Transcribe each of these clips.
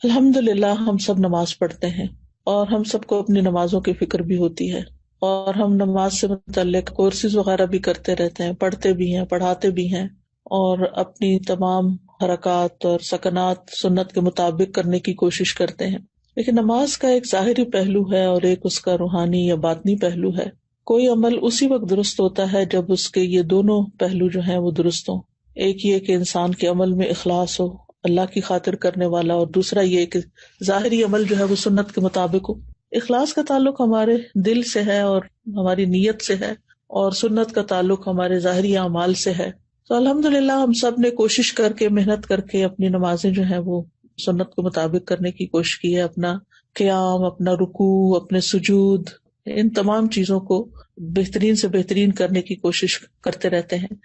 الحمدللہ ہم سب نماز پڑھتے ہیں اور ہم سب کو اپنی نمازوں کی فکر بھی ہوتی ہے، اور ہم نماز سے متعلق کورسز وغیرہ بھی کرتے رہتے ہیں، پڑھتے بھی ہیں، پڑھاتے بھی ہیں، اور اپنی تمام حرکات اور سکنات سنت کے مطابق کرنے کی کوشش کرتے ہیں۔ لیکن نماز کا ایک ظاہری پہلو ہے اور ایک اس کا روحانی یا باطنی پہلو ہے۔ کوئی عمل اسی وقت درست ہوتا ہے جب اس کے یہ دونوں پہلو جو ہیں وہ درست ہوں۔ ایک یہ کہ انسان کے عمل میں اخلاص ہو، اللہ کی خاطر کرنے والا، اور دوسرا یہ کہ ظاہری عمل جو ہے وہ سنت کے مطابق ہو۔ اخلاص کا تعلق ہمارے دل سے ہے اور ہماری نیت سے ہے، اور سنت کا تعلق ہمارے ظاہری اعمال سے ہے۔ تو الحمدللہ ہم سب نے کوشش کر کے، محنت کر کے اپنی نمازیں جو ہیں وہ سنت کے مطابق کرنے کی کوشش کی ہے۔ اپنا قیام، اپنا رکوع، اپنے سجود، ان تمام چیزوں کو بہترین سے بہترین کرنے کی کوشش کرتے رہتے ہیں۔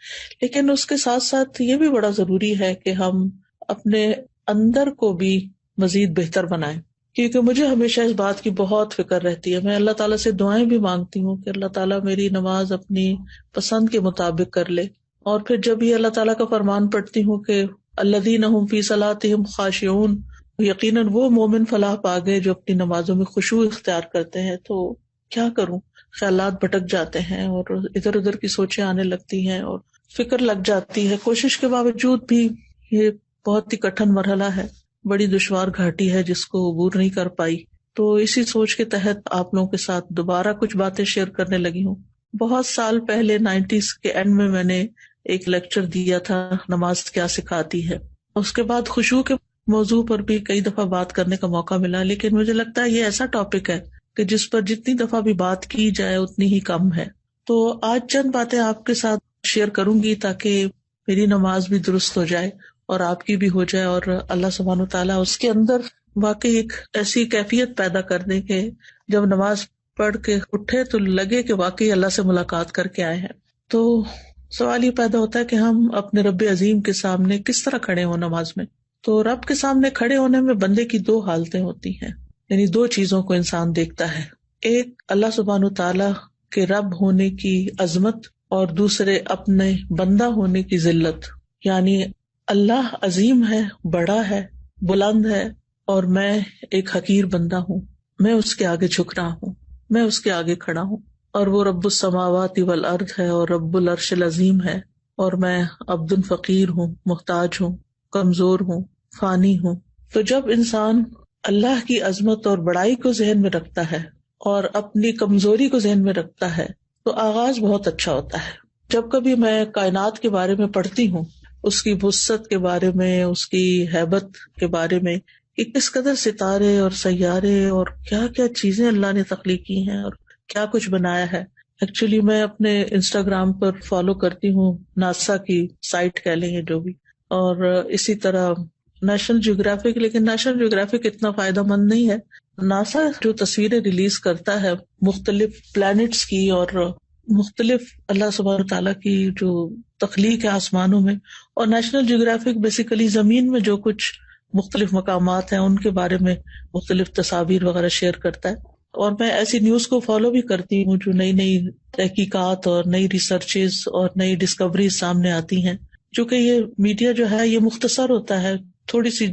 لیکن اس کے ساتھ ساتھ یہ بھی بڑا ضروری ہے کہ ہم اپنے اندر کو بھی مزید بہتر بنائیں، کیونکہ مجھے ہمیشہ اس بات کی بہت فکر رہتی ہے۔ میں اللہ تعالیٰ سے دعائیں بھی مانگتی ہوں کہ اللہ تعالیٰ میری نماز اپنی پسند کے مطابق کر لے، اور پھر جب یہ اللہ تعالیٰ کا فرمان پڑھتی ہوں کہ الذین ھم فی صلاتہم خاشعون، یقیناً وہ مومن فلاح پا گئے جو اپنی نمازوں میں خشوع اختیار کرتے ہیں، تو کیا کروں، خیالات بھٹک جاتے ہیں اور ادھر ادھر کی سوچیں آنے لگتی ہیں اور فکر لگ جاتی ہے۔ کوشش کے باوجود بھی یہ بہت ہی کٹھن مرحلہ ہے، بڑی دشوار گھاٹی ہے جس کو عبور نہیں کر پائی۔ تو اسی سوچ کے تحت آپ لوگوں کے ساتھ دوبارہ کچھ باتیں شیئر کرنے لگی ہوں۔ بہت سال پہلے 90s کے اینڈ میں نے ایک لیکچر دیا تھا، نماز کیا سکھاتی ہے۔ اس کے بعد خشوع کے موضوع پر بھی کئی دفعہ بات کرنے کا موقع ملا، لیکن مجھے لگتا ہے یہ ایسا ٹاپک ہے کہ جس پر جتنی دفعہ بھی بات کی جائے اتنی ہی کم ہے۔ تو آج چند باتیں آپ کے ساتھ شیئر کروں گی تاکہ میری نماز بھی درست ہو جائے اور آپ کی بھی ہو جائے، اور اللہ سبحانہ وتعالیٰ اس کے اندر واقعی ایک ایسی کیفیت پیدا کر دے کہ جب نماز پڑھ کے اٹھے تو لگے کہ واقعی اللہ سے ملاقات کر کے آئے ہیں۔ تو سوال یہ پیدا ہوتا ہے کہ ہم اپنے رب عظیم کے سامنے کس طرح کھڑے ہوں نماز میں۔ تو رب کے سامنے کھڑے ہونے میں بندے کی دو حالتیں ہوتی ہیں، یعنی دو چیزوں کو انسان دیکھتا ہے، ایک اللہ سبحانہ تعالیٰ کے رب ہونے کی عظمت، اور دوسرے اپنے بندہ ہونے کی ذلت، یعنی اللہ عظیم ہے، بڑا ہے، بلند ہے، اور میں ایک حقیر بندہ ہوں، میں اس کے آگے جھک رہا ہوں، میں اس کے آگے کھڑا ہوں، اور وہ رب السماوات والارض ہے اور رب العرش العظیم ہے، اور میں عبد فقیر ہوں، محتاج ہوں، کمزور ہوں، فانی ہوں۔ تو جب انسان اللہ کی عظمت اور بڑائی کو ذہن میں رکھتا ہے اور اپنی کمزوری کو ذہن میں رکھتا ہے تو آغاز بہت اچھا ہوتا ہے۔ جب کبھی میں کائنات کے بارے میں پڑھتی ہوں، اس کی وسعت کے بارے میں، اس کی ہیبت کے بارے میں، کہ کس قدر ستارے اور سیارے اور کیا کیا چیزیں اللہ نے تخلیق کی ہیں اور کیا کچھ بنایا ہے۔ ایکچولی میں اپنے انسٹاگرام پر فالو کرتی ہوں ناسا کی سائٹ کہہ لیں جو بھی، اور اسی طرح نیشنل جیوگرافک، لیکن نیشنل جیوگرافک اتنا فائدہ مند نہیں ہے۔ ناسا جو تصویریں ریلیز کرتا ہے مختلف پلانٹس کی اور مختلف اللہ سبحانہ تعالیٰ کی جو تخلیق ہے آسمانوں میں، اور نیشنل جیوگرافک بیسیکلی زمین میں جو کچھ مختلف مقامات ہیں ان کے بارے میں مختلف تصاویر وغیرہ شیئر کرتا ہے۔ اور میں ایسی نیوز کو فالو بھی کرتی ہوں جو نئی نئی تحقیقات اور نئی ریسرچز اور نئی ڈسکوریز سامنے آتی ہیں۔ چونکہ یہ میڈیا جو ہے یہ مختصر ہوتا ہے، تھوڑی سی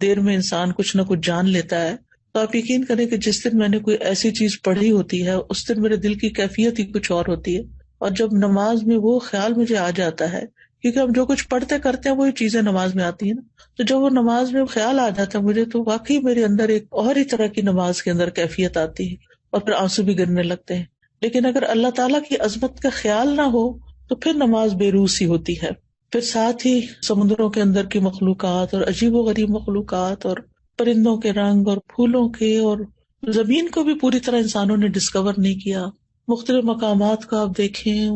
دیر میں انسان کچھ نہ کچھ جان لیتا ہے۔ تو آپ یقین کریں کہ جس دن میں نے کوئی ایسی چیز پڑھی ہوتی ہے اس دن میرے دل کی کیفیت ہی کچھ اور ہوتی ہے، اور جب نماز میں وہ خیال مجھے آ جاتا ہے، کیونکہ ہم جو کچھ پڑھتے کرتے ہیں وہی چیزیں نماز میں آتی ہیں نا، تو جب وہ نماز میں خیال آ جاتا ہے مجھے، تو واقعی میرے اندر ایک اور ہی طرح کی نماز کے اندر کیفیت آتی ہے، اور پھر آنسو بھی گرنے لگتے ہیں۔ لیکن اگر اللہ تعالیٰ کی عظمت کا خیال نہ ہو تو پھر نماز بے روح سی ہوتی ہے۔ پھر ساتھ ہی سمندروں کے اندر کی مخلوقات اور عجیب و غریب مخلوقات اور پرندوں کے رنگ اور پھولوں کے، اور زمین کو بھی پوری طرح انسانوں نے ڈسکور نہیں کیا، مختلف مقامات کو آپ دیکھیں۔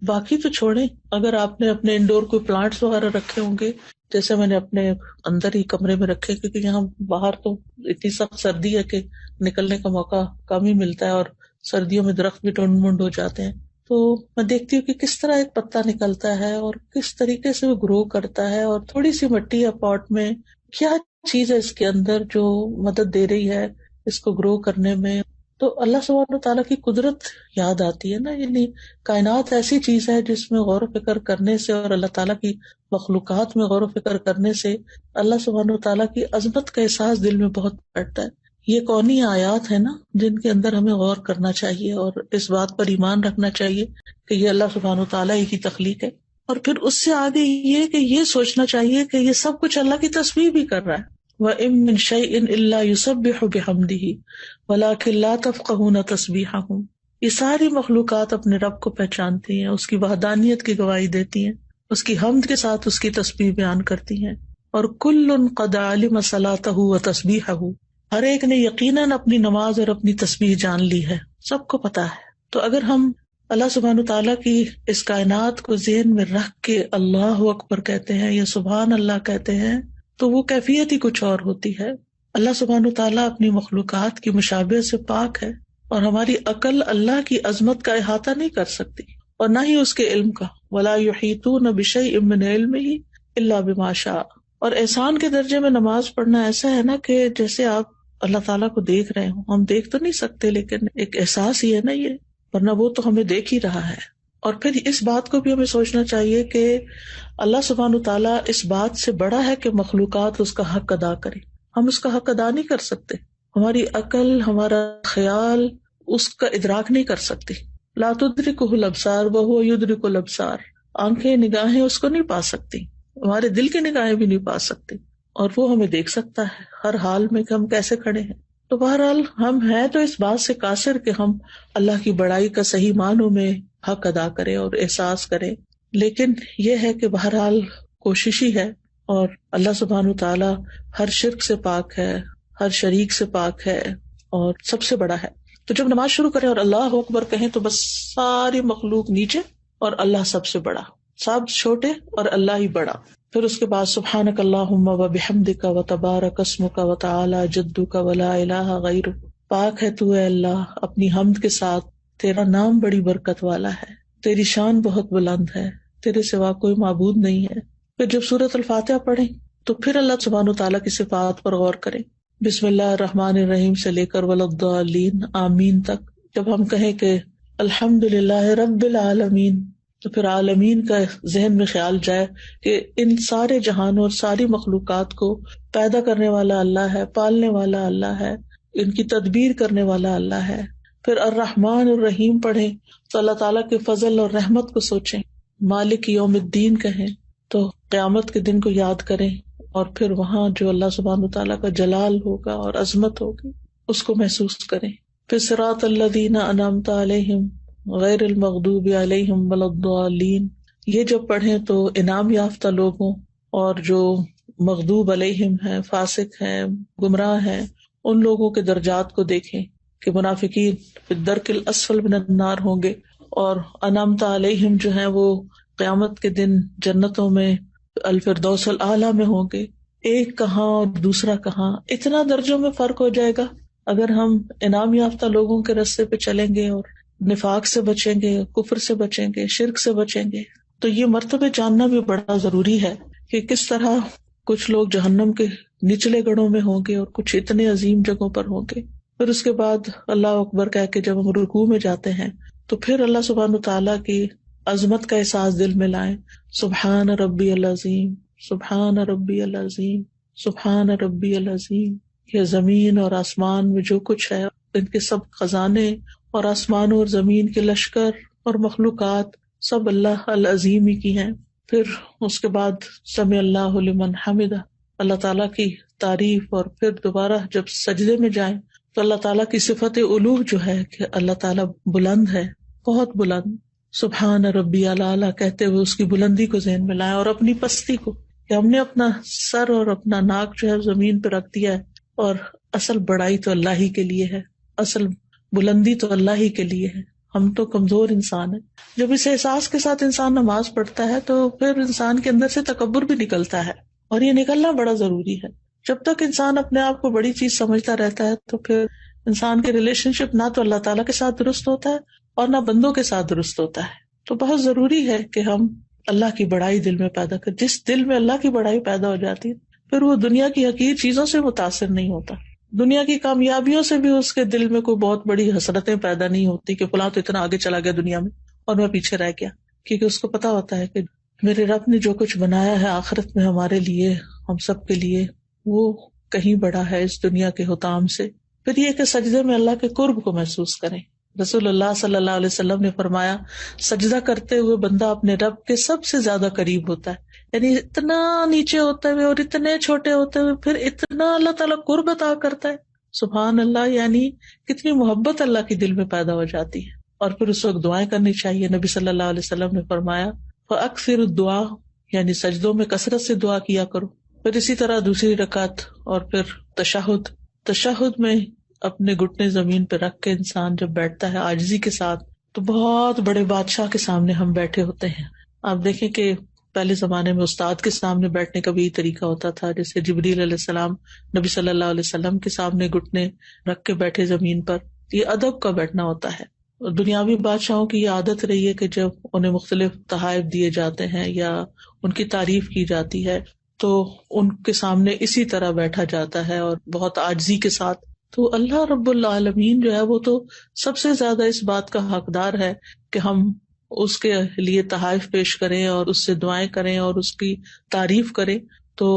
باقی تو چھوڑیں، اگر آپ نے اپنے انڈور کوئی پلانٹس وغیرہ رکھے ہوں گے، جیسے میں نے اپنے اندر ہی کمرے میں رکھے، کیونکہ یہاں باہر تو اتنی سخت سردی ہے کہ نکلنے کا موقع کم ہی ملتا ہے، اور سردیوں میں درخت بھی ٹنڈ منڈ ہو جاتے ہیں۔ تو میں دیکھتی ہوں کہ کس طرح ایک پتا نکلتا ہے اور کس طریقے سے وہ گرو کرتا ہے، اور تھوڑی سی مٹی یا پاٹ میں کیا چیز ہے اس کے اندر جو مدد دے رہی ہے اس کو گرو کرنے میں۔ تو اللہ سبحانہ تعالیٰ کی قدرت یاد آتی ہے نا. یعنی کائنات ایسی چیز ہے جس میں غور و فکر کرنے سے اور اللہ تعالیٰ کی مخلوقات میں غور و فکر کرنے سے اللہ سبحانہ تعالیٰ کی عظمت کا احساس دل میں بہت بڑھتا ہے. یہ کونی آیات ہے نا جن کے اندر ہمیں غور کرنا چاہیے اور اس بات پر ایمان رکھنا چاہیے کہ یہ اللہ سبحانہ تعالیٰ ہی کی تخلیق ہے. اور پھر اس سے آگے یہ کہ یہ سوچنا چاہیے کہ یہ سب کچھ اللہ کی تسبیح بھی کر رہا ہے. وَإِن مِّن شَيْءٍ إِلَّا يُسَبِّحُ بِحَمْدِهِ وَلَٰكِن لَّا تَفْقَهُونَ تَسْبِيحَهُمْ. یہ ساری مخلوقات اپنے رب کو پہچانتی ہیں، اس کی وحدانیت کی گواہی دیتی ہیں، اس کی حمد کے ساتھ اس کی تسبیح بیان کرتی ہیں. اور كُلٌّ قَدْ عَلِمَ صَلَاتَهُ وَتَسْبِيحَهُ، ہر ایک نے یقیناً اپنی نماز اور اپنی تسبیح جان لی ہے، سب کو پتا ہے. تو اگر ہم اللہ سبحانہ تعالیٰ کی اس کائنات کو ذہن میں رکھ کے اللہ اکبر کہتے ہیں یا سبحان اللہ کہتے ہیں تو وہ کیفیت ہی کچھ اور ہوتی ہے. اللہ سبحانہ تعالیٰ اپنی مخلوقات کی مشابہت سے پاک ہے اور ہماری عقل اللہ کی عظمت کا احاطہ نہیں کر سکتی اور نہ ہی اس کے علم کا. وَلَا يُحِيطُونَ بِشَيْءٍ مِّنْ عِلْمِهِ إِلَّا بِمَا شَاءَ. اور احسان کے درجے میں نماز پڑھنا ایسا ہے نا کہ جیسے آپ اللہ تعالیٰ کو دیکھ رہے ہوں. ہم دیکھ تو نہیں سکتے لیکن ایک احساس ہی ہے نا یہ، ورنہ وہ تو ہمیں دیکھ ہی رہا ہے. اور پھر اس بات کو بھی ہمیں سوچنا چاہیے کہ اللہ سبحانہ تعالیٰ اس بات سے بڑا ہے کہ مخلوقات اس کا حق ادا کرے. ہم اس کا حق ادا نہیں کر سکتے، ہماری عقل ہمارا خیال اس کا ادراک نہیں کر سکتی. لا تدرکہ الابصار وہو یدرک الابصار. آنکھیں نگاہیں اس کو نہیں پا سکتی، ہمارے دل کی نگاہیں بھی نہیں پا سکتی، اور وہ ہمیں دیکھ سکتا ہے ہر حال میں کہ ہم کیسے کھڑے ہیں. تو بہرحال ہم ہیں تو اس بات سے قاصر کہ ہم اللہ کی بڑائی کا صحیح معنوں میں حق ادا کریں اور احساس کریں. لیکن یہ ہے کہ بہرحال کوشش ہی ہے، اور اللہ سبحانہ تعالیٰ ہر شرک سے پاک ہے، ہر شریک سے پاک ہے اور سب سے بڑا ہے. تو جب نماز شروع کریں اور اللہ اکبر کہیں تو بس ساری مخلوق نیچے اور اللہ سب سے بڑا، سب چھوٹے اور اللہ ہی بڑا. پھر اس کے بعد سبحانک اللہم وبحمدک وتبارک اسمک وتعالی جدک ولا الہ غیرک. پاک ہے تو اے اللہ اپنی حمد کے ساتھ، تیرا نام بڑی برکت والا ہے، تیری شان بہت بلند ہے، تیرے سوا کوئی معبود نہیں ہے. پھر جب سورۃ الفاتحہ پڑھیں تو پھر اللہ سبحانہ تعالیٰ کی صفات پر غور کریں. بسم اللہ الرحمن الرحیم سے لے کر وللضالین آمین تک. جب ہم کہیں کہ الحمدللہ رب العالمین تو پھر عالمین کا ذہن میں خیال جائے کہ ان سارے جہانوں اور ساری مخلوقات کو پیدا کرنے والا اللہ ہے، پالنے والا اللہ ہے، ان کی تدبیر کرنے والا اللہ ہے. پھر الرحمن الرحیم پڑھیں تو اللہ تعالیٰ کے فضل اور رحمت کو سوچیں. مالک یوم الدین کہیں تو قیامت کے دن کو یاد کریں، اور پھر وہاں جو اللہ سبحانہ تعالیٰ کا جلال ہوگا اور عظمت ہوگی اس کو محسوس کریں. پھر صراط الذین انعمت علیہم غیر المغضوب علیہم ولا الضالین، یہ جب پڑھیں تو انعام یافتہ لوگوں اور جو مغضوب علیہم ہیں، فاسق ہیں، گمراہ ہیں، ان لوگوں کے درجات کو دیکھیں کہ منافقین فی الدرک الاسفل من النار ہوں گے، اور انعمت علیہم جو ہیں وہ قیامت کے دن جنتوں میں الفردوس الاعلیٰ میں ہوں گے. ایک کہاں اور دوسرا کہاں، اتنا درجوں میں فرق ہو جائے گا اگر ہم انعام یافتہ لوگوں کے راستے پہ چلیں گے اور نفاق سے بچیں گے، کفر سے بچیں گے، شرک سے بچیں گے. تو یہ مرتبے جاننا بھی بڑا ضروری ہے کہ کس طرح کچھ لوگ جہنم کے نچلے گڑھوں میں ہوں گے اور کچھ اتنے عظیم جگہوں پر ہوں گے. پھر اس کے بعد اللہ اکبر کہہ کے جب ہم رکوع میں جاتے ہیں تو پھر اللہ سبحانہ تعالیٰ کی عظمت کا احساس دل میں لائیں. سبحان ربی العظیم، سبحان ربی العظیم، سبحان ربی العظیم. یہ زمین اور آسمان میں جو کچھ ہے، ان کے سب خزانے اور آسمان اور زمین کے لشکر اور مخلوقات سب اللہ العظیم ہی کی ہیں. پھر اس کے بعد سمع اللہ لمن حمدہ، اللہ تعالیٰ کی تعریف. اور پھر دوبارہ جب سجدے میں جائیں تو اللہ تعالیٰ کی صفت علو جو ہے کہ اللہ تعالیٰ بلند ہے، بہت بلند. سبحان ربی الاعلیٰ کہتے ہوئے اس کی بلندی کو ذہن میں لائیں، اور اپنی پستی کو کہ ہم نے اپنا سر اور اپنا ناک جو ہے زمین پہ رکھ دیا ہے، اور اصل بڑائی تو اللہ ہی کے لیے ہے، اصل بلندی تو اللہ ہی کے لیے ہے، ہم تو کمزور انسان ہیں. جب اس احساس کے ساتھ انسان نماز پڑھتا ہے تو پھر انسان کے اندر سے تکبر بھی نکلتا ہے، اور یہ نکلنا بڑا ضروری ہے. جب تک انسان اپنے آپ کو بڑی چیز سمجھتا رہتا ہے تو پھر انسان کے ریلیشن شپ نہ تو اللہ تعالیٰ کے ساتھ درست ہوتا ہے اور نہ بندوں کے ساتھ درست ہوتا ہے. تو بہت ضروری ہے کہ ہم اللہ کی بڑائی دل میں پیدا کریں. جس دل میں اللہ کی بڑائی پیدا ہو جاتی ہے پھر وہ دنیا کی حقیر چیزوں سے متاثر نہیں ہوتا. دنیا کی کامیابیوں سے بھی اس کے دل میں کوئی بہت بڑی حسرتیں پیدا نہیں ہوتی کہ فلاں تو اتنا آگے چلا گیا دنیا میں اور میں پیچھے رہ گیا، کیونکہ اس کو پتا ہوتا ہے کہ میرے رب نے جو کچھ بنایا ہے آخرت میں ہمارے لیے، ہم سب کے لیے، وہ کہیں بڑا ہے اس دنیا کے حطام سے۔ پھر یہ کہ سجدے میں اللہ کے قرب کو محسوس کریں۔ رسول اللہ صلی اللہ علیہ وسلم نے فرمایا، سجدہ کرتے ہوئے بندہ اپنے رب کے سب سے زیادہ قریب ہوتا ہے، یعنی اتنا نیچے ہوتے ہوئے اور اتنے چھوٹے ہوتے ہوئے پھر اتنا اللہ تعالیٰ قرب عطا کرتا ہے۔ سبحان اللہ، یعنی کتنی محبت اللہ کے دل میں پیدا ہو جاتی ہے۔ اور پھر اس وقت دعائیں کرنی چاہیے۔ نبی صلی اللہ علیہ وسلم نے فرمایا، فَأَكْثِرُ الدُّعَاء، یعنی سجدوں میں کثرت سے دعا کیا کرو۔ پھر اسی طرح دوسری رکعت اور پھر تشہد میں اپنے گھٹنے زمین پہ رکھ کے انسان جب بیٹھتا ہے عاجزی کے ساتھ، تو بہت بڑے بادشاہ کے سامنے ہم بیٹھے ہوتے ہیں۔ آپ دیکھیں کہ پہلے زمانے میں استاد کے سامنے بیٹھنے کا بھی طریقہ ہوتا تھا، جیسے جبریل علیہ السلام نبی صلی اللہ علیہ وسلم کے سامنے گھٹنے رکھ کے بیٹھے زمین پر، یہ ادب کا بیٹھنا ہوتا ہے۔ اور دنیاوی بادشاہوں کی یہ عادت رہی ہے کہ جب انہیں مختلف تحائف دیے جاتے ہیں یا ان کی تعریف کی جاتی ہے تو ان کے سامنے اسی طرح بیٹھا جاتا ہے اور بہت عاجزی کے ساتھ۔ تو اللہ رب العالمین جو ہے وہ تو سب سے زیادہ اس بات کا حقدار ہے کہ ہم اس کے لیے تحائف پیش کریں اور اس سے دعائیں کریں اور اس کی تعریف کریں۔ تو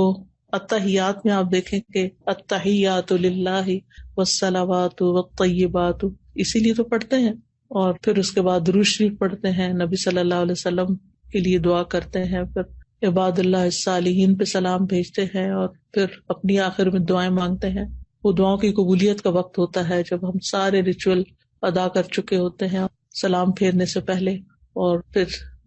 التحیات میں آپ دیکھیں کہ التحیات للہ والصلوات والطیبات، اسی لیے تو پڑھتے ہیں۔ اور پھر اس کے بعد درود شریف پڑھتے ہیں، نبی صلی اللہ علیہ وسلم کے لیے دعا کرتے ہیں، پھر عباد اللہ الصالحین پہ سلام بھیجتے ہیں اور پھر اپنی آخر میں دعائیں مانگتے ہیں۔ وہ دعاؤں کی قبولیت کا وقت ہوتا ہے جب ہم سارے ریچول ادا کر چکے ہوتے ہیں سلام پھیرنے سے پہلے، اور پھر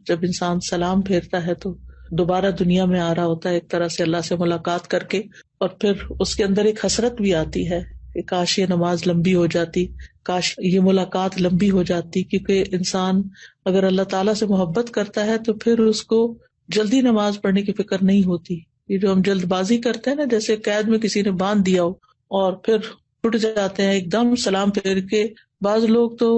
جب انسان سلام پھیرتا ہے تو دوبارہ دنیا میں آ رہا ہوتا ہے ایک طرح سے اللہ سے ملاقات کر کے، اور پھر اس کے اندر ایک حسرت بھی آتی ہے کہ کاش یہ نماز لمبی ہو جاتی، کاش یہ ملاقات لمبی ہو جاتی، کیونکہ انسان اگر اللہ تعالیٰ سے محبت کرتا ہے تو پھر اس کو جلدی نماز پڑھنے کی فکر نہیں ہوتی۔ یہ جو ہم جلد بازی کرتے ہیں نا، جیسے قید میں کسی نے باندھ دیا ہو اور پھر اٹھ جاتے ہیں ایک دم سلام پھیر کے، بعض لوگ تو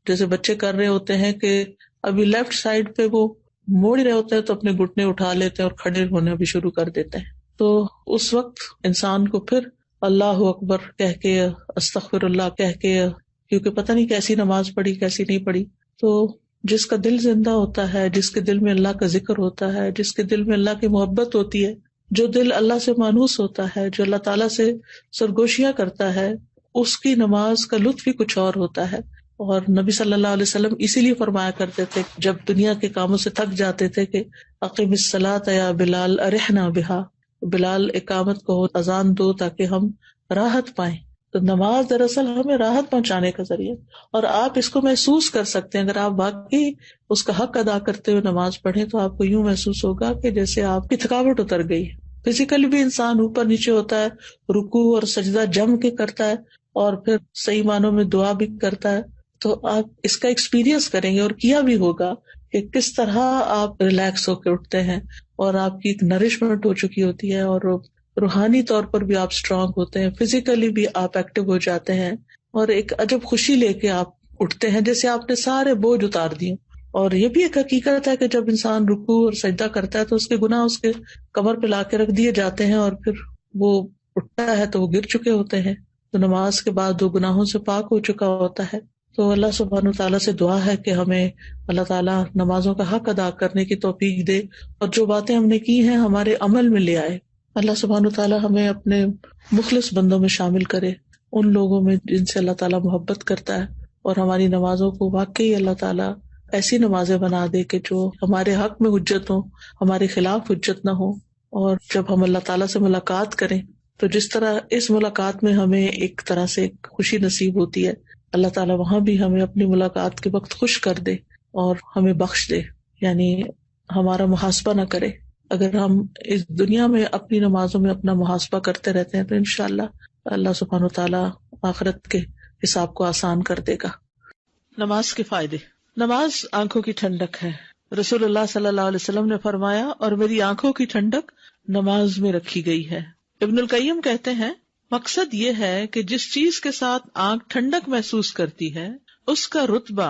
جیسے بچے کر رہے ہوتے ہیں کہ ابھی لیفٹ سائڈ پہ وہ موڑ رہے ہوتے ہیں تو اپنے گھٹنے اٹھا لیتے ہیں اور کھڑے ہونے بھی شروع کر دیتے ہیں۔ تو اس وقت انسان کو پھر اللہ اکبر کہہ کے، استغفر اللہ کہہ کے، کیونکہ پتہ نہیں کیسی نماز پڑھی کیسی نہیں پڑھی، تو جس کا دل زندہ ہوتا ہے، جس کے دل میں اللہ کا ذکر ہوتا ہے، جس کے دل میں اللہ کی محبت ہوتی ہے، جو دل اللہ سے مانوس ہوتا ہے، جو اللہ تعالیٰ سے سرگوشیاں کرتا ہے، اس کی نماز کا لطف ہی کچھ اور ہوتا ہے۔ اور نبی صلی اللہ علیہ وسلم اسی لیے فرمایا کرتے تھے جب دنیا کے کاموں سے تھک جاتے تھے کہ اقیم الصلاۃ یا بلال ارحنا بہا، بلال اقامت کو اذان دو تاکہ ہم راحت پائیں۔ تو نماز دراصل ہمیں راحت پہنچانے کا ذریعہ، اور آپ اس کو محسوس کر سکتے ہیں۔ اگر آپ واقعی اس کا حق ادا کرتے ہوئے نماز پڑھیں تو آپ کو یوں محسوس ہوگا کہ جیسے آپ کی تھکاوٹ اتر گئی۔ فزیکلی بھی انسان اوپر نیچے ہوتا ہے، رکوع اور سجدہ جم کے کرتا ہے اور پھر صحیح معنوں میں دعا بھی کرتا ہے۔ تو آپ اس کا ایکسپیرینس کریں گے اور کیا بھی ہوگا کہ کس طرح آپ ریلیکس ہو کے اٹھتے ہیں اور آپ کی ایک نرشمنٹ ہو چکی ہوتی ہے، اور روحانی طور پر بھی آپ اسٹرانگ ہوتے ہیں، فزیکلی بھی آپ ایکٹیو ہو جاتے ہیں، اور ایک عجب خوشی لے کے آپ اٹھتے ہیں جیسے آپ نے سارے بوجھ اتار دیے۔ اور یہ بھی ایک حقیقت ہے کہ جب انسان رکوع اور سجدہ کرتا ہے تو اس کے گناہ اس کے کمر پہ لا کے رکھ دیے جاتے ہیں، اور پھر وہ اٹھتا ہے تو وہ گر چکے ہوتے ہیں، تو نماز کے بعد وہ گناہوں سے پاک ہو چکا ہوتا ہے۔ تو اللہ سبحانہ وتعالیٰ سے دعا ہے کہ ہمیں اللہ تعالیٰ نمازوں کا حق ادا کرنے کی توفیق دے، اور جو باتیں ہم نے کی ہیں ہمارے عمل میں لے آئے۔ اللہ سبحانہ وتعالیٰ ہمیں اپنے مخلص بندوں میں شامل کرے، ان لوگوں میں جن سے اللہ تعالیٰ محبت کرتا ہے، اور ہماری نمازوں کو واقعی اللہ تعالیٰ ایسی نمازیں بنا دے کہ جو ہمارے حق میں حجت ہوں، ہمارے خلاف حجت نہ ہو۔ اور جب ہم اللہ تعالیٰ سے ملاقات کریں تو جس طرح اس ملاقات میں ہمیں ایک طرح سے خوشی نصیب ہوتی ہے، اللہ تعالیٰ وہاں بھی ہمیں اپنی ملاقات کے وقت خوش کر دے اور ہمیں بخش دے، یعنی ہمارا محاسبہ نہ کرے۔ اگر ہم اس دنیا میں اپنی نمازوں میں اپنا محاسبہ کرتے رہتے ہیں تو انشاءاللہ اللہ سبحانہ وتعالیٰ آخرت کے حساب کو آسان کر دے گا۔ نماز کے فائدے۔ نماز آنکھوں کی ٹھنڈک ہے۔ رسول اللہ صلی اللہ علیہ وسلم نے فرمایا، اور میری آنکھوں کی ٹھنڈک نماز میں رکھی گئی ہے۔ ابن القیم کہتے ہیں، مقصد یہ ہے کہ جس چیز کے ساتھ آنکھ ٹھنڈک محسوس کرتی ہے اس کا رتبہ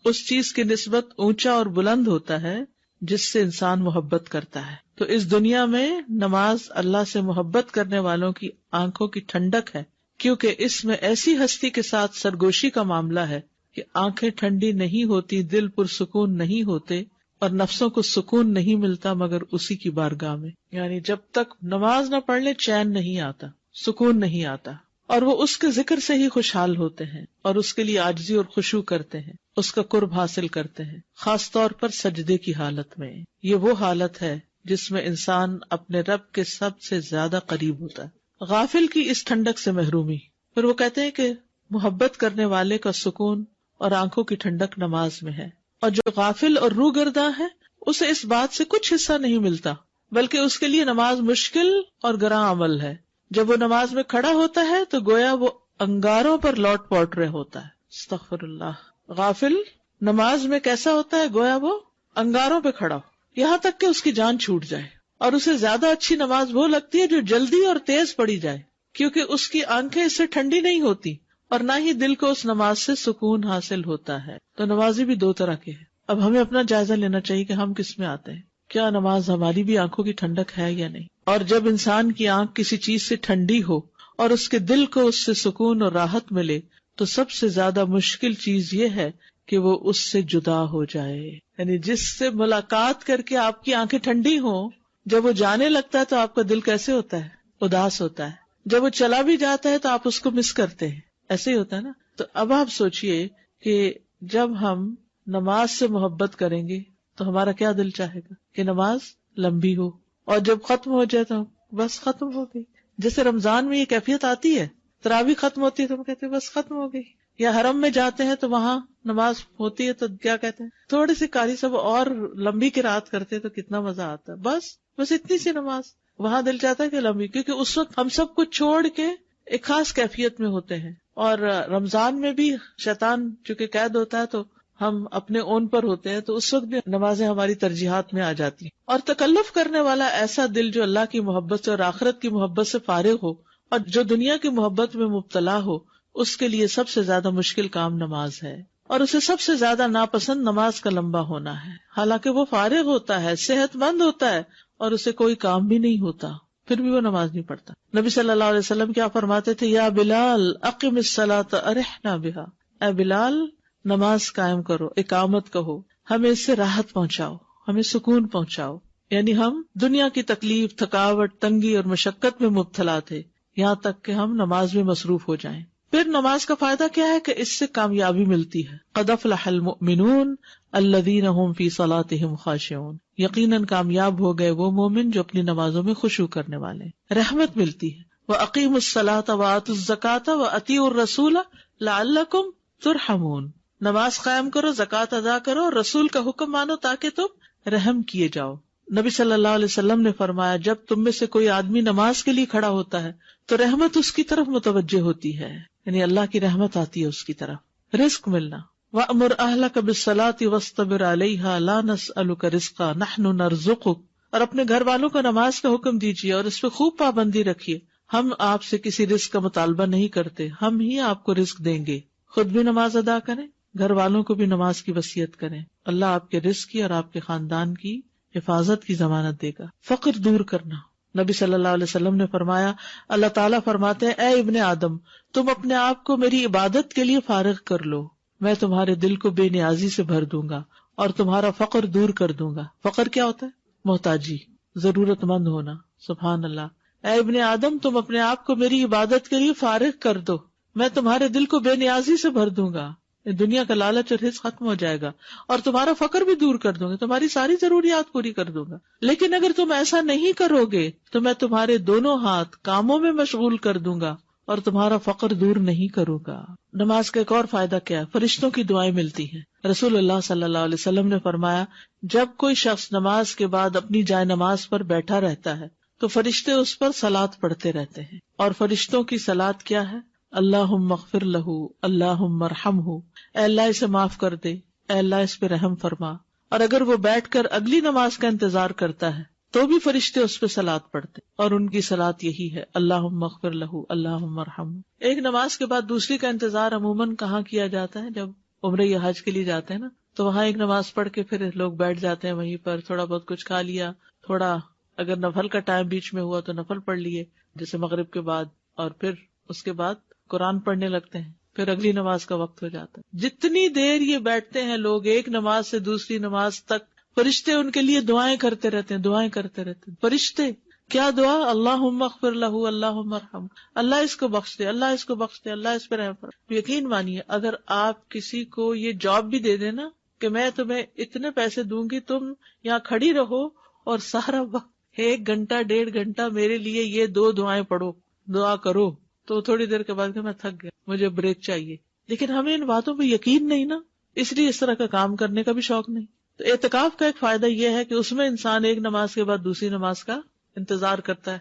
اس چیز کی نسبت اونچا اور بلند ہوتا ہے جس سے انسان محبت کرتا ہے۔ تو اس دنیا میں نماز اللہ سے محبت کرنے والوں کی آنکھوں کی ٹھنڈک ہے، کیونکہ اس میں ایسی ہستی کے ساتھ سرگوشی کا معاملہ ہے کہ آنکھیں ٹھنڈی نہیں ہوتی، دل پرسکون نہیں ہوتے، اور نفسوں کو سکون نہیں ملتا مگر اسی کی بارگاہ میں. یعنی جب تک نماز نہ پڑھ لے چین نہیں آتا، سکون نہیں آتا، اور وہ اس کے ذکر سے ہی خوشحال ہوتے ہیں اور اس کے لیے عاجزی اور خشوع کرتے ہیں، اس کا قرب حاصل کرتے ہیں، خاص طور پر سجدے کی حالت میں. یہ وہ حالت ہے جس میں انسان اپنے رب کے سب سے زیادہ قریب ہوتا ہے. غافل کی اس ٹھنڈک سے محرومی. پھر وہ کہتے ہیں کہ محبت کرنے والے کا سکون اور آنکھوں کی ٹھنڈک نماز میں ہے، اور جو غافل اور روح گرداں ہے اسے اس بات سے کچھ حصہ نہیں ملتا، بلکہ اس کے لیے نماز مشکل اور گراں عمل ہے. جب وہ نماز میں کھڑا ہوتا ہے تو گویا وہ انگاروں پر لوٹ پوٹ رہے ہوتا ہے. استغفر اللہ. غافل نماز میں کیسا ہوتا ہے؟ گویا وہ انگاروں پہ کھڑا ہو، یہاں تک کہ اس کی جان چھوٹ جائے، اور اسے زیادہ اچھی نماز وہ لگتی ہے جو جلدی اور تیز پڑھی جائے، کیونکہ اس کی آنکھیں اس سے ٹھنڈی نہیں ہوتی اور نہ ہی دل کو اس نماز سے سکون حاصل ہوتا ہے. تو نمازی بھی دو طرح کے ہیں. اب ہمیں اپنا جائزہ لینا چاہیے کہ ہم کس میں آتے ہیں. کیا نماز ہماری بھی آنکھوں کی ٹھنڈک ہے یا نہیں؟ اور جب انسان کی آنکھ کسی چیز سے ٹھنڈی ہو اور اس کے دل کو اس سے سکون اور راحت ملے تو سب سے زیادہ مشکل چیز یہ ہے کہ وہ اس سے جدا ہو جائے. یعنی جس سے ملاقات کر کے آپ کی آنکھیں ٹھنڈی ہوں، جب وہ جانے لگتا ہے تو آپ کا دل کیسے ہوتا ہے؟ اداس ہوتا ہے. جب وہ چلا بھی جاتا ہے تو آپ اس کو مس کرتے ہیں. ایسے ہی ہوتا ہے نا. تو اب آپ سوچئے کہ جب ہم نماز سے محبت کریں گے تو ہمارا کیا دل چاہے گا کہ نماز لمبی ہو، اور جب ختم ہو جائے تو بس ختم ہو گئی. جیسے رمضان میں یہ کیفیت آتی ہے، تراویح ختم ہوتی ہے تو ہم کہتے ہیں بس ختم ہو گئی. یا حرم میں جاتے ہیں تو وہاں نماز ہوتی ہے تو کیا کہتے ہیں، تھوڑی سی قاری صاحب اور لمبی قرات کرتے ہیں تو کتنا مزہ آتا ہے. بس اتنی سی نماز. وہاں دل چاہتا ہے کہ لمبی، کیونکہ اس وقت ہم سب کچھ چھوڑ کے ایک خاص کیفیت میں ہوتے ہیں. اور رمضان میں بھی شیطان چونکہ قید ہوتا ہے تو ہم اپنے اون پر ہوتے ہیں، تو اس وقت بھی نمازیں ہماری ترجیحات میں آ جاتی ہیں. اور تکلف کرنے والا ایسا دل جو اللہ کی محبت سے اور آخرت کی محبت سے فارغ ہو اور جو دنیا کی محبت میں مبتلا ہو، اس کے لیے سب سے زیادہ مشکل کام نماز ہے. اور اسے سب سے زیادہ ناپسند نماز کا لمبا ہونا ہے، حالانکہ وہ فارغ ہوتا ہے، صحت مند ہوتا ہے، اور اسے کوئی کام بھی نہیں ہوتا، پھر بھی وہ نماز نہیں پڑھتا. نبی صلی اللہ علیہ وسلم کیا فرماتے تھے؟ یا بلال اقم الصلاۃ ارحنا بہا. اے بلال نماز قائم کرو، اقامت کہو، ہمیں اس سے راحت پہنچاؤ، ہمیں سکون پہنچاؤ. یعنی ہم دنیا کی تکلیف، تھکاوٹ، تنگی اور مشقت میں مبتلا تھے، یہاں تک کہ ہم نماز میں مصروف ہو جائیں. پھر نماز کا فائدہ کیا ہے کہ اس سے کامیابی ملتی ہے. قد افلح المؤمنون الذین هم فی صلاتهم خاشعون. یقیناً کامیاب ہو گئے وہ مومن جو اپنی نمازوں میں خشوع کرنے والے ہیں. رحمت ملتی ہے. وَأَقِیمُوا الصَّلَاةَ وَآتُوا الزَّکَاةَ وَأَطِیعُوا الرَّسُولَ لَعَلَّکُمْ تُرْحَمُونَ. نماز قائم کرو، زکوٰۃ ادا کرو اور رسول کا حکم مانو تاکہ تم رحم کیے جاؤ. نبی صلی اللہ علیہ وسلم نے فرمایا جب تم میں سے کوئی آدمی نماز کے لیے کھڑا ہوتا ہے تو رحمت اس کی طرف متوجہ ہوتی ہے، یعنی اللہ کی رحمت آتی ہے اس کی طرف. رزق ملنا. وَأْمُرْ أَهْلَكَ بِالصَّلَاةِ وَاصْطَبِرْ عَلَيْهَا لَا نَسْأَلُكَ رِزْقًا نَحْنُ نَرْزُقُكَ. اور اپنے گھر والوں کو نماز کا حکم دیجیے اور اس پہ خوب پابندی رکھیے. ہم آپ سے کسی رزق کا مطالبہ نہیں کرتے، ہم ہی آپ کو رزق دیں گے. خود بھی نماز ادا کریں، گھر والوں کو بھی نماز کی وصیت کریں. اللہ آپ کے رزق کی اور آپ کے خاندان کی حفاظت کی ضمانت دے گا. فقر دور کرنا. نبی صلی اللہ علیہ وسلم نے فرمایا اللہ تعالیٰ فرماتے ہیں اے ابن آدم تم اپنے آپ کو میری عبادت کے لیے فارغ کر لو، میں تمہارے دل کو بے نیازی سے بھر دوں گا اور تمہارا فقر دور کر دوں گا. فقر کیا ہوتا ہے؟ محتاجی، ضرورت مند ہونا. سبحان اللہ. اے ابن آدم تم اپنے آپ کو میری عبادت کے لیے فارغ کر دو، میں تمہارے دل کو بے نیازی سے بھر دوں گا. دنیا کا لالچ اور حرص ختم ہو جائے گا اور تمہارا فقر بھی دور کر دوں گا، تمہاری ساری ضروریات پوری کر دوں گا. لیکن اگر تم ایسا نہیں کرو گے تو میں تمہارے دونوں ہاتھ کاموں میں مشغول کر دوں گا اور تمہارا فقر دور نہیں کروں گا. نماز کا ایک اور فائدہ کیا ہے؟ فرشتوں کی دعائیں ملتی ہیں. رسول اللہ صلی اللہ علیہ وسلم نے فرمایا جب کوئی شخص نماز کے بعد اپنی جائے نماز پر بیٹھا رہتا ہے تو فرشتے اس پر صلاۃ پڑھتے رہتے ہیں. اور فرشتوں کی صلاۃ کیا ہے؟ اللہم اغفر لہ، اللہم ارحمہ، اے اللہ اسے معاف کر دے، اے اللہ اس پہ رحم فرما. اور اگر وہ بیٹھ کر اگلی نماز کا انتظار کرتا ہے تو بھی فرشتے اس پہ صلاۃ پڑھتے اور ان کی صلاۃ یہی ہے اللہم اغفر لہ، اللہم ارحمہ. ایک نماز کے بعد دوسری کا انتظار عموماً کہاں کیا جاتا ہے؟ جب عمرہ یا حج کے لیے جاتے ہیں نا تو وہاں ایک نماز پڑھ کے پھر لوگ بیٹھ جاتے ہیں وہیں پر، تھوڑا بہت کچھ کھا لیا، تھوڑا اگر نفل کا ٹائم بیچ میں ہوا تو نفل پڑھ لیے جیسے مغرب کے بعد، اور پھر اس کے بعد قرآن پڑھنے لگتے ہیں، پھر اگلی نماز کا وقت ہو جاتا ہے. جتنی دیر یہ بیٹھتے ہیں لوگ ایک نماز سے دوسری نماز تک، فرشتے ان کے لیے دعائیں کرتے رہتے ہیں، دعائیں کرتے رہتے ہیں. فرشتے کیا دعا؟ اللہم اغفر لہ، اللہم ارحم، اللہ اس کو بخش دے، اللہ اس کو بخش دے، اللہ اس پر رحم فرما. یقین مانیے اگر آپ کسی کو یہ جاب بھی دے دیں نا کہ میں تمہیں اتنے پیسے دوں گی، تم یہاں کھڑی رہو اور سارا وقت 1 گھنٹہ 1.5 گھنٹہ میرے لیے یہ 2 دعائیں پڑھو، دعا کرو، تو تھوڑی دیر کے بعد کہ میں تھک گیا، مجھے بریک چاہیے. لیکن ہمیں ان باتوں پہ یقین نہیں نا، اس لیے اس طرح کا کام کرنے کا بھی شوق نہیں. تو اعتکاف کا ایک فائدہ یہ ہے کہ اس میں انسان ایک نماز کے بعد دوسری نماز کا انتظار کرتا ہے.